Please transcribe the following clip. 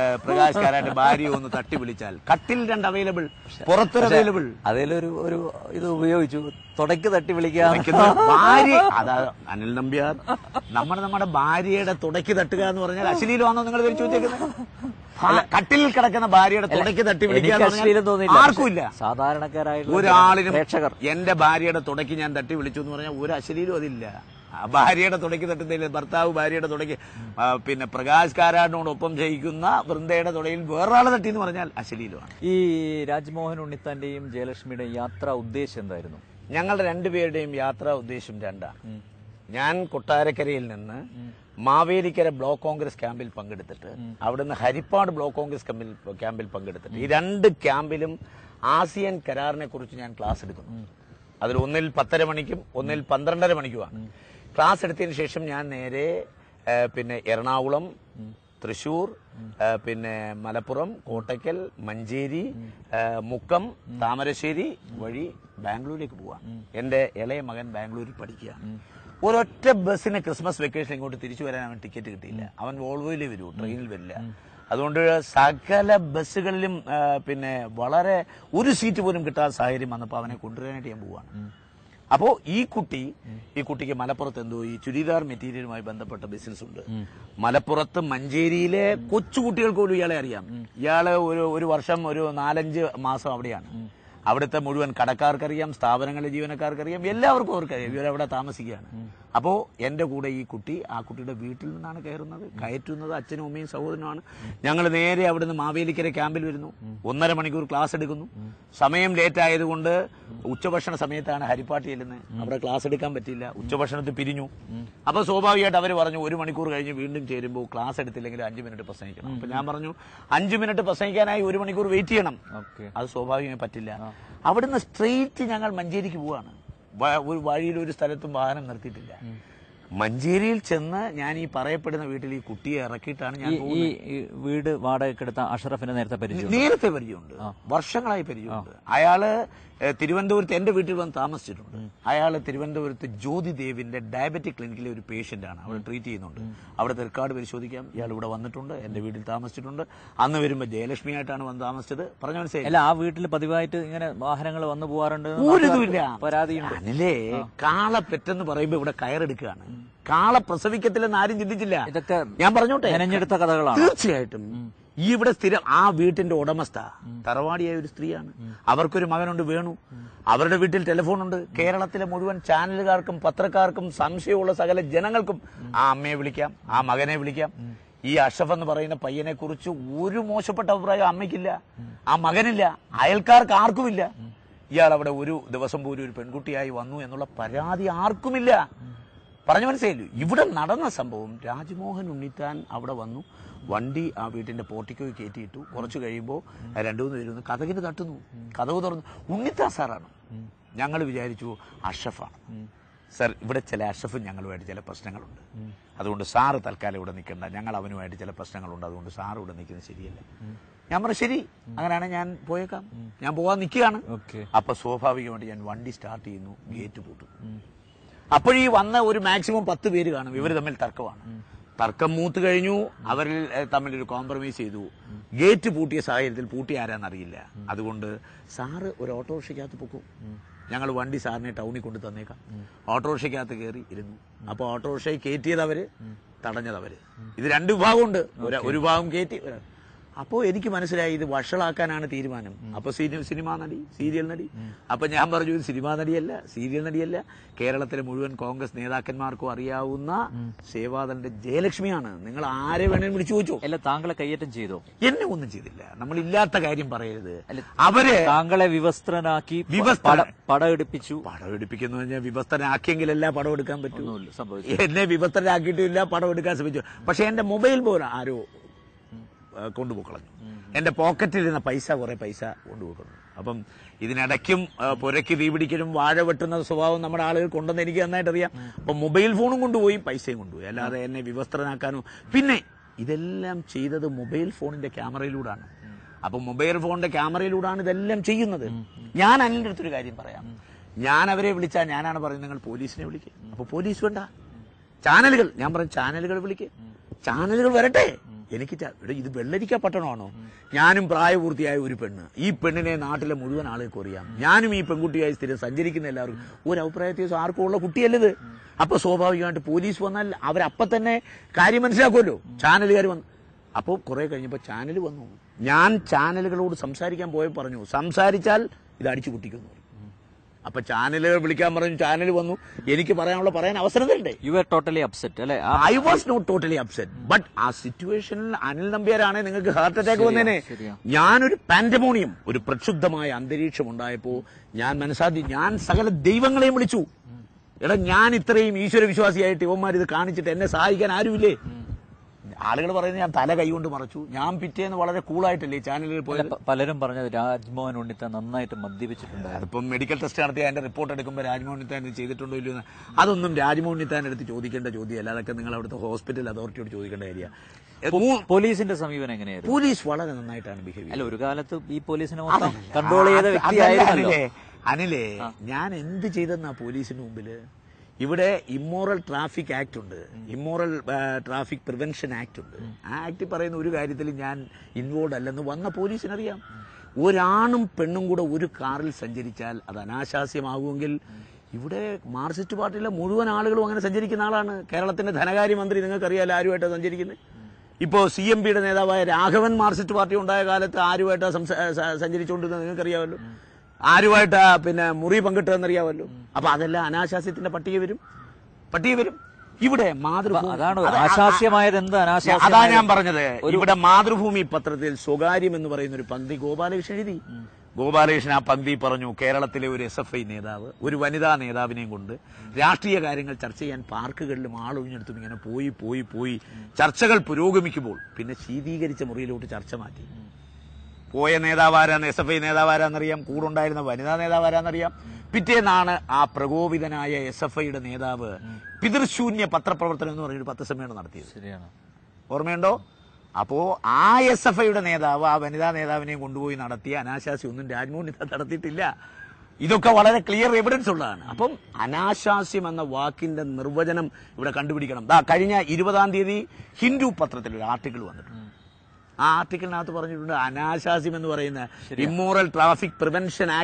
പ്രകാശ് കാരാട്ട് ഭാര്യ ഒന്ന് തട്ടി വിളിച്ചാൽ കട്ടിൽ 2 അവൈലബിൾ, പുറത്തൊരു അവൈലബിൾ. അതിലൊരു ഇത് ഉപയോഗിച്ചു, തുടക്ക് തട്ടി വിളിക്കാൻ ഭാര്യ. അതാ അനിൽ നമ്പ്യാർ, നമ്മുടെ ഭാര്യയുടെ തുടക്കി തട്ടുക എന്ന് പറഞ്ഞാൽ അശ്ലീലമാണോ നിങ്ങൾ ധരിച്ചു വെച്ചേക്കുന്നത്? കട്ടിലിൽ കിടക്കുന്ന ഭാര്യയുടെ തുടക്കി തട്ടി വിളിക്കാൻ ആർക്കുമില്ല. സാധാരണക്കാരായ ഒരാളിനും പ്രേക്ഷകർ എന്റെ ഭാര്യയുടെ തുടക്കി ഞാൻ തട്ടി വിളിച്ചു എന്ന് പറഞ്ഞാൽ ഒരു അശ്ലീലും അതില്ല. ഭാര്യയുടെ തുടക്കി തട്ടുന്നില്ല. ഭർത്താവ് ഭാര്യയുടെ തുടക്കി പിന്നെ പ്രകാശ് കാരാടിനോടൊപ്പം ജയിക്കുന്ന വൃന്ദയുടെ തുടയിൽ വേറൊരാളെ തട്ടി എന്ന് പറഞ്ഞാൽ അശ്ലീലമാണ്. ഈ രാജ്മോഹൻ ഉണ്ണിത്താന്റെയും ജയലക്ഷ്മിയുടെയും യാത്രാ ഉദ്ദേശം എന്തായിരുന്നു? ഞങ്ങളുടെ രണ്ടുപേരുടെയും യാത്രാ ഉദ്ദേശം രണ്ടാണ്. ഞാൻ കൊട്ടാരക്കരയിൽ നിന്ന് മാവേലിക്കര ബ്ലോക്ക് കോൺഗ്രസ് ക്യാമ്പിൽ പങ്കെടുത്തിട്ട് അവിടുന്ന് ഹരിപ്പാട് ബ്ലോക്ക് കോൺഗ്രസ് ക്യാമ്പിൽ പങ്കെടുത്തിട്ട് ഈ 2 ക്യാമ്പിലും ആസിയൻ കരാറിനെ കുറിച്ച് ഞാൻ ക്ലാസ് എടുക്കുന്നു. അതിൽ ഒന്നിൽ 10:30 മണിക്കും ഒന്നിൽ 12:30 മണിക്കുമാണ്. ക്ലാസ് എടുത്തതിന് ശേഷം ഞാൻ നേരെ പിന്നെ എറണാകുളം, തൃശൂർ, പിന്നെ മലപ്പുറം, കോട്ടയ്ക്കൽ, മഞ്ചേരി, മുക്കം, താമരശ്ശേരി വഴി ബാംഗ്ലൂരിലേക്ക് പോവാം. എന്റെ ഇളയ മകൻ ബാംഗ്ലൂരിൽ പഠിക്കുക. ഒരൊറ്റ ബസ്സിന് ക്രിസ്മസ് വെക്കേഷൻ ഇങ്ങോട്ട് തിരിച്ചു വരാൻ അവൻ ടിക്കറ്റ് കിട്ടിയില്ല. അവൻ വോൾവോയിലേ വരൂ, ട്രെയിനിൽ വരില്ല. അതുകൊണ്ട് സകല ബസ്സുകളിലും പിന്നെ വളരെ ഒരു സീറ്റ് പോലും കിട്ടാത്ത സാഹചര്യം വന്നപ്പോൾ അവനെ കൊണ്ടുവരാനായിട്ട് ഞാൻ പോവാണ്. അപ്പോ ഈ കുട്ടിക്ക് മലപ്പുറത്ത് എന്തോ ഈ ചുരിദാർ മെറ്റീരിയലുമായി ബന്ധപ്പെട്ട ബിസിനസ് ഉണ്ട്. മലപ്പുറത്ത് മഞ്ചേരിയിലെ കൊച്ചുകുട്ടികൾക്ക് പോലും ഇയാളെ അറിയാം. ഇയാള് ഒരു വർഷം ഒരു 4-5 മാസം അവിടെയാണ്. അവിടുത്തെ മുഴുവൻ കടക്കാർക്കറിയാം, സ്ഥാപനങ്ങളിലെ ജീവനക്കാർക്കറിയാം, എല്ലാവർക്കും അവർക്കറിയാം ഇവരവിടെ താമസിക്കുകയാണ്. അപ്പോ എന്റെ കൂടെ ഈ കുട്ടി ആ കുട്ടിയുടെ വീട്ടിൽ നിന്നാണ് കയറ്റുന്നത്. അച്ഛനും അമ്മയും സഹോദരനുമാണ്. ഞങ്ങൾ നേരെ അവിടുന്ന് മാവേലിക്കര ക്യാമ്പിൽ വരുന്നു. 1.5 മണിക്കൂർ ക്ലാസ് എടുക്കുന്നു. സമയം ലേറ്റ് ആയതുകൊണ്ട് ഉച്ചഭക്ഷണ സമയത്താണ് ഹരിപ്പാട്ട് ചെല്ലുന്നത്. അവിടെ ക്ലാസ് എടുക്കാൻ പറ്റില്ല. ഉച്ചഭക്ഷണത്തിൽ പിരിഞ്ഞു. അപ്പൊ സ്വാഭാവികമായിട്ട് അവർ പറഞ്ഞു 1 മണിക്കൂർ കഴിഞ്ഞ് വീണ്ടും ചേരുമ്പോൾ ക്ലാസ് എടുത്തില്ലെങ്കിൽ 5 മിനിറ്റ് പ്രസംഗിക്കണം. അപ്പൊ ഞാൻ പറഞ്ഞു 5 മിനിറ്റ് പ്രസംഗിക്കാനായി 1 മണിക്കൂർ വെയിറ്റ് ചെയ്യണം. അത് സ്വാഭാവികമായി പറ്റില്ല. അവിടുന്ന് സ്ട്രെയിറ്റ് ഞങ്ങൾ മഞ്ചേരിക്ക് പോവാണ്. ഒരു വഴിയിൽ ഒരു സ്ഥലത്തും വാഹനം നിർത്തിയിട്ടില്ല. മഞ്ചേരിയിൽ ചെന്ന് ഞാൻ ഈ പറയപ്പെടുന്ന വീട്ടിൽ ഈ കുട്ടിയെ ഇറക്കിയിട്ടാണ് ഞാൻ ഈ വീട് വാടകയ്ക്കെടുത്ത അഷറഫിനെ നേരത്തെ പരിചയമുണ്ട്. വർഷങ്ങളായി പരിചയമുണ്ട്. അയാള് തിരുവനന്തപുരത്ത് എന്റെ വീട്ടിൽ വന്ന് താമസിച്ചിട്ടുണ്ട്. അയാൾ തിരുവനന്തപുരത്ത് ജ്യോതി ദേവിന്റെ ഡയബറ്റിക് ക്ലിനിക്കിലെ ഒരു പേഷ്യന്റ് ആണ്. അവിടെ ട്രീറ്റ് ചെയ്യുന്നുണ്ട്. അവിടുത്തെ റെക്കോർഡ് പരിശോധിക്കാം. ഇയാൾ ഇവിടെ വന്നിട്ടുണ്ട്, എന്റെ വീട്ടിൽ താമസിച്ചിട്ടുണ്ട്. അന്ന് വരുമ്പോൾ ജയലക്ഷ്മി ആയിട്ടാണ് വന്ന് താമസിച്ചത്. പറഞ്ഞു മനസ്സിലായി. ആ വീട്ടിൽ പതിവായിട്ട് ഇങ്ങനെ വാഹനങ്ങൾ വന്നു പോകാറുണ്ട്. ഒരിതുമില്ല. പരാതിയുണ്ട്. അനിലേ, കാള പെറ്റെന്ന് പറയുമ്പോ ഇവിടെ കയറെടുക്കുകയാണ്. കാള പ്രസവിക്കത്തില്ലെന്ന് ആരും ചിന്തിച്ചില്ല. ഇതൊക്കെ ഞാൻ പറഞ്ഞോട്ടെ, മെനഞ്ഞെടുത്ത കഥകളാണ്. തീർച്ചയായിട്ടും. ഈ ഇവിടെ സ്ഥിരം ആ വീട്ടിന്റെ ഉടമസ്ഥ തറവാടിയായ ഒരു സ്ത്രീയാണ്. അവർക്കൊരു മകനുണ്ട്, വേണു. അവരുടെ വീട്ടിൽ ടെലിഫോണുണ്ട്. കേരളത്തിലെ മുഴുവൻ ചാനലുകാർക്കും പത്രക്കാർക്കും സംശയമുള്ള സകല ജനങ്ങൾക്കും ആ അമ്മയെ വിളിക്കാം, ആ മകനെ വിളിക്കാം. ഈ അഷഫ് എന്ന് പറയുന്ന പയ്യനെ കുറിച്ച് ഒരു മോശപ്പെട്ട അഭിപ്രായം അമ്മയ്ക്കില്ല, ആ മകനില്ല, അയൽക്കാർക്ക് ആർക്കുമില്ല. ഇയാൾ അവിടെ ഒരു ദിവസം പോലും ഒരു പെൺകുട്ടിയായി വന്നു എന്നുള്ള പരാതി ആർക്കുമില്ല. പറഞ്ഞു മനസ്സിലായില്ലോ. ഇവിടെ നടന്ന സംഭവം, രാജ്മോഹൻ ഉണ്ണിത്താൻ അവിടെ വന്നു, വണ്ടി ആ വീട്ടിന്റെ പോർട്ടിക്കോയിൽ കയറ്റിയിട്ടു. കുറച്ച് കഴിയുമ്പോൾ 2-3 പേര് കഥകിന് തട്ടുന്നു. കഥവ് തുറന്നു. ഉണ്ണിത്താൻ സാറാണ്. ഞങ്ങൾ വിചാരിച്ചു അഷഫാണ്. സർ, ഇവിടെ ചില അഷഫും ഞങ്ങളുമായിട്ട് ചില പ്രശ്നങ്ങളുണ്ട്. അതുകൊണ്ട് സാറ് തൽക്കാലം ഇവിടെ നിൽക്കണ്ട, ഞങ്ങൾ അവനുമായിട്ട് ചില പ്രശ്നങ്ങളുണ്ട്, അതുകൊണ്ട് സാറ് ഇവിടെ നിൽക്കുന്നത് ശരിയല്ല. ഞാൻ പറഞ്ഞു ശരി, അങ്ങനെയാണെങ്കിൽ ഞാൻ പോയേക്കാം, ഞാൻ പോകാൻ നിൽക്കുകയാണ്. അപ്പൊ സ്വാഭാവികമായിട്ട് ഞാൻ വണ്ടി സ്റ്റാർട്ട് ചെയ്യുന്നു, ഗേറ്റ് പൂട്ടും. അപ്പോഴീ വന്ന ഒരു മാക്സിമം 10 പേര് കാണും. ഇവർ തമ്മിൽ തർക്കമാണ്. തർക്കം മൂത്ത് കഴിഞ്ഞു. അവരിൽ തമ്മിലൊരു കോംപ്രമൈസ് ചെയ്തു. ഗേറ്റ് പൂട്ടിയ സാഹചര്യത്തിൽ പൂട്ടി ആരാന്നറിയില്ല. അതുകൊണ്ട് സാറ് ഒരു ഓട്ടോറിക്ഷയ്ക്കകത്ത് പൊക്കും, ഞങ്ങൾ വണ്ടി സാറിനെ ടൗണിൽ കൊണ്ട് തന്നേക്കാം. ഓട്ടോറിക്ഷയ്ക്കകത്ത് കയറി ഇരുന്നു. അപ്പൊ ഓട്ടോറിക്ഷയിൽ കയറ്റിയതവര്, തടഞ്ഞതവര്. ഇത് 2 വിഭാഗമുണ്ട്. ഒരു വിഭാഗം കയറ്റി. അപ്പോ എനിക്ക് മനസ്സിലായി ഇത് വഷളാക്കാനാണ് തീരുമാനം. അപ്പൊ സിനിമാ നടി, സീരിയൽ നടി. അപ്പൊ ഞാൻ പറഞ്ഞു ഇത് സിനിമാ നടിയല്ല, സീരിയൽ നടിയല്ല, കേരളത്തിലെ മുഴുവൻ കോൺഗ്രസ് നേതാക്കന്മാർക്കും അറിയാവുന്ന സേവാദളിന്റെ ജയലക്ഷ്മിയാണ്. നിങ്ങൾ ആരെ വേണേലും വിളിച്ചു ചോദിച്ചോ. അല്ല, താങ്കളെ കയ്യേറ്റം ചെയ്തോ? എന്നെ ഒന്നും ചെയ്തില്ല. നമ്മൾ ഇല്ലാത്ത കാര്യം പറയരുത്. അവര് താങ്കളെ വിവസ്ത്രനാക്കി പടമെടുപ്പിച്ചു. പടമെടുപ്പിക്കുന്നു പറഞ്ഞാൽ വിവസ്ത്രനാക്കിയെങ്കിലല്ല പടം എടുക്കാൻ പറ്റൂ. എന്നെ വിവസ്ത്രനാക്കിയിട്ടില്ല, പടം എടുക്കാൻ ശ്രമിച്ചു. പക്ഷെ എന്റെ മൊബൈൽ പോലെ ആരോ കൊണ്ടുപോക്കളഞ്ഞു. എന്റെ പോക്കറ്റിലിരുന്ന കുറെ പൈസ കൊണ്ടുപോക്കുന്നു. അപ്പം ഇതിനിടയ്ക്കും പുരയ്ക്ക് തീപിടിക്കലും വാഴ വെട്ടുന്ന സ്വഭാവം നമ്മുടെ ആളുകൾ കൊണ്ടെന്ന് എനിക്ക് നന്നായിട്ട് അറിയാം. അപ്പൊ മൊബൈൽ ഫോണും കൊണ്ടുപോയി, പൈസയും കൊണ്ടുപോയി. അല്ലാതെ എന്നെ വിവസ്ത്രനാക്കാനോ. പിന്നെ ഇതെല്ലാം ചെയ്തത് മൊബൈൽ ഫോണിന്റെ ക്യാമറയിലൂടെയാണ്. അപ്പൊ മൊബൈൽ ഫോണിന്റെ ക്യാമറയിലൂടെയാണ് ഇതെല്ലാം ചെയ്യുന്നത്. ഞാൻ അനിലിന്റെ അടുത്തൊരു കാര്യം പറയാം. ഞാൻ അവരെ വിളിച്ചാൽ ഞാനാണ് പറയുന്നത് നിങ്ങൾ പോലീസിനെ വിളിക്കുക. അപ്പൊ പോലീസ് വേണ്ട, ചാനലുകൾ, ഞാൻ പറയും ചാനലുകൾ വിളിക്കുക, ചാനലുകൾ വരട്ടെ. എനിക്ക് ഇത് വെള്ളരിക്ക പട്ടണമാണോ? ഞാനും പ്രായപൂർത്തിയായ ഒരു പെണ്ണ്, ഈ പെണ്ണിനെ നാട്ടിലെ മുഴുവൻ ആളുകൾക്ക് അറിയാം, ഞാനും ഈ പെൺകുട്ടിയായി സ്ഥിരം സഞ്ചരിക്കുന്ന എല്ലാവർക്കും ഒരു അഭിപ്രായത്തിൽ ആർക്കും ഉള്ള കുട്ടിയല്ലത്. അപ്പൊ സ്വാഭാവികമായിട്ട് പോലീസ് വന്നാൽ അവരപ്പം തന്നെ കാര്യം മനസ്സിലാക്കുമല്ലോ. ചാനലുകാർ വന്നു, അപ്പോൾ കുറെ കഴിഞ്ഞപ്പോൾ ചാനൽ വന്നു. ഞാൻ ചാനലുകളോട് സംസാരിക്കാൻ പോയപ്പോൾ പറഞ്ഞു, സംസാരിച്ചാൽ ഇത് അടിച്ചു പൊട്ടിക്കുന്നു. അപ്പൊ ചാനലുകൾ വിളിക്കാൻ പറഞ്ഞു, ചാനൽ വന്നു, എനിക്ക് പറയാൻ അവസരം തരണ്ടേ? യു ആർ ടോട്ടലി അപ്സെറ്റ് അല്ലെ? I was not totally upset, but ആ സിറ്റുവേഷനിൽ അനിൽ നമ്പ്യാരാണ് നിങ്ങൾക്ക് ഹാർട്ട് അറ്റാക്ക് വന്നേനെ. ഞാനൊരു പാൻഡമോണിയം, ഒരു പ്രക്ഷുബ്ധമായ അന്തരീക്ഷം ഉണ്ടായപ്പോ ഞാൻ സകല ദൈവങ്ങളെയും വിളിച്ചു. എടാ, ഞാൻ ഇത്രയും ഈശ്വര വിശ്വാസിയായിട്ട് ഇവന്മാർ ഇത് കാണിച്ചിട്ട് എന്നെ സഹായിക്കാൻ ആരുമില്ലേ? ആളുകൾ പറയുന്നത് ഞാൻ തല കൈകൊണ്ട് മറച്ചു. ഞാൻ പിറ്റേന്ന് വളരെ കൂളായിട്ടല്ലേ ചാനലിൽ പോയത്. പലരും പറഞ്ഞത് രാജ്മോഹൻ ഉണ്ണിത്താൻ നന്നായിട്ട് മദ്യപിച്ചിട്ടുണ്ട്. അതിപ്പം മെഡിക്കൽ ടെസ്റ്റ് നടത്തി അതിന്റെ റിപ്പോർട്ട് എടുക്കുമ്പോൾ രാജ്മോഹൻ ഉണ്ണിത്താൻ ചെയ്തിട്ടുണ്ടോ ഇല്ലയോ അതൊന്നും രാജ്മോഹൻ ഉണ്ണിത്താൻ എടുത്ത് ചോദിക്കേണ്ട ചോദ്യമല്ല. അതൊക്കെ നിങ്ങൾ അവിടുത്തെ ഹോസ്പിറ്റൽ അതോറിറ്റിയോട് ചോദിക്കേണ്ട കാര്യം. പോലീസിന്റെ സമീപനം എങ്ങനെയായിരുന്നു? പോലീസ് വളരെ നന്നായിട്ടാണ് ബിഹേവ് ചെയ്യുന്നത്. അല്ല, ഒരു കാലത്ത് ഈ പോലീസിനെ മൊത്തം കൺട്രോൾ ചെയ്ത വ്യക്തിയായിരുന്നല്ലോ. അനിലേ, ഞാൻ എന്ത് ചെയ്തെന്നാ പോലീസിന് മുമ്പില്? ഇവിടെ ഇമ്മോറൽ ട്രാഫിക് ആക്ട് ഉണ്ട്, ഇമ്മോറൽ ട്രാഫിക് പ്രിവെൻഷൻ ആക്ട് ഉണ്ട്. ആ ആക്ട് പറയുന്ന ഒരു കാര്യത്തിൽ ഞാൻ ഇൻവോൾവ് അല്ലെന്ന് വന്ന പോലീസിനറിയാം. ഒരാണും പെണ്ണും കൂടെ ഒരു കാറിൽ സഞ്ചരിച്ചാൽ അത് അനാശാസ്യമാകുമെങ്കിൽ ഇവിടെ മാർക്സിസ്റ്റ് പാർട്ടിയിലെ മുഴുവൻ ആളുകളും അങ്ങനെ സഞ്ചരിക്കുന്ന ആളാണ്. കേരളത്തിന്റെ ധനകാര്യമന്ത്രി നിങ്ങൾക്കറിയാലോ ആരുമായിട്ടാണ് സഞ്ചരിക്കുന്നത്. ഇപ്പോൾ CMPയുടെ നേതാവായ രാഘവൻ മാർക്സിസ്റ്റ് പാർട്ടി ഉണ്ടായ കാലത്ത് ആരുമായിട്ടാണ് സഞ്ചരിച്ചുകൊണ്ടിരുന്നത് നിങ്ങൾക്കറിയാമല്ലോ. ആരുമായിട്ടാ പിന്നെ മുറി പങ്കിട്ടതെന്നറിയാമല്ലോ. അപ്പൊ അതെല്ലാം അനാശാസ്യത്തിന്റെ പട്ടിക വരും. ഇവിടെ മാതൃഭൂമി, അതാ ഞാൻ പറഞ്ഞത്. ഇവിടെ മാതൃഭൂമി പത്രത്തിൽ സ്വകാര്യം എന്ന് പറയുന്ന ഒരു പങ്ക്തി ഗോപാലകൃഷ്ണൻ എഴുതി. ഗോപാലകൃഷ്ണൻ ആ പങ്ക്തി പറഞ്ഞു, കേരളത്തിലെ ഒരു SFI നേതാവ് ഒരു വനിതാ നേതാവിനെയും കൊണ്ട് രാഷ്ട്രീയ കാര്യങ്ങൾ ചർച്ച ചെയ്യാൻ പാർക്കുകളിലും ആളൊഴിഞ്ഞെടുത്തും ഇങ്ങനെ പോയി ചർച്ചകൾ പുരോഗമിക്കുമ്പോൾ പിന്നെ ശീതീകരിച്ച മുറിയിലോട്ട് ചർച്ച മാറ്റി. പോയ നേതാവാരാന്ന്, SFI നേതാവാരാന്നറിയാം, കൂടുണ്ടായിരുന്ന വനിതാ നേതാവാരാന്നറിയാം. പിറ്റേന്നാണ് ആ പ്രകോപിതനായ SFIയുടെ നേതാവ് പിതൃശൂന്യ പത്രപ്രവർത്തനം എന്ന് പറഞ്ഞൊരു പത്രസമ്മേളനം നടത്തിയത്. ശരിയാണ്, ഓർമ്മയുണ്ടോ? അപ്പോ ആ SFIയുടെ നേതാവ് ആ വനിതാ നേതാവിനെയും കൊണ്ടുപോയി നടത്തിയ അനാശാസ്യം ഒന്നും രാജ്മോഹൻ ഉണ്ണിത്താൻ നടത്തിയിട്ടില്ല. ഇതൊക്കെ വളരെ ക്ലിയർ എവിഡൻസ് ഉള്ളതാണ്. അപ്പം അനാശാസ്യം എന്ന വാക്കിന്റെ നിർവചനം ഇവിടെ കണ്ടുപിടിക്കണം. കഴിഞ്ഞ 20-ാം തീയതി ഹിന്ദു പത്രത്തിൽ ഒരു ആർട്ടിക്കിൾ വന്നിട്ടുണ്ട്. ആ ആർട്ടിക്കിളിനകത്ത് പറഞ്ഞിട്ടുണ്ട്, അനാശാസ്യം എന്ന് പറയുന്ന ഇമ്മോറൽ ട്രാഫിക് പ്രിവെൻഷൻ ആക്ട്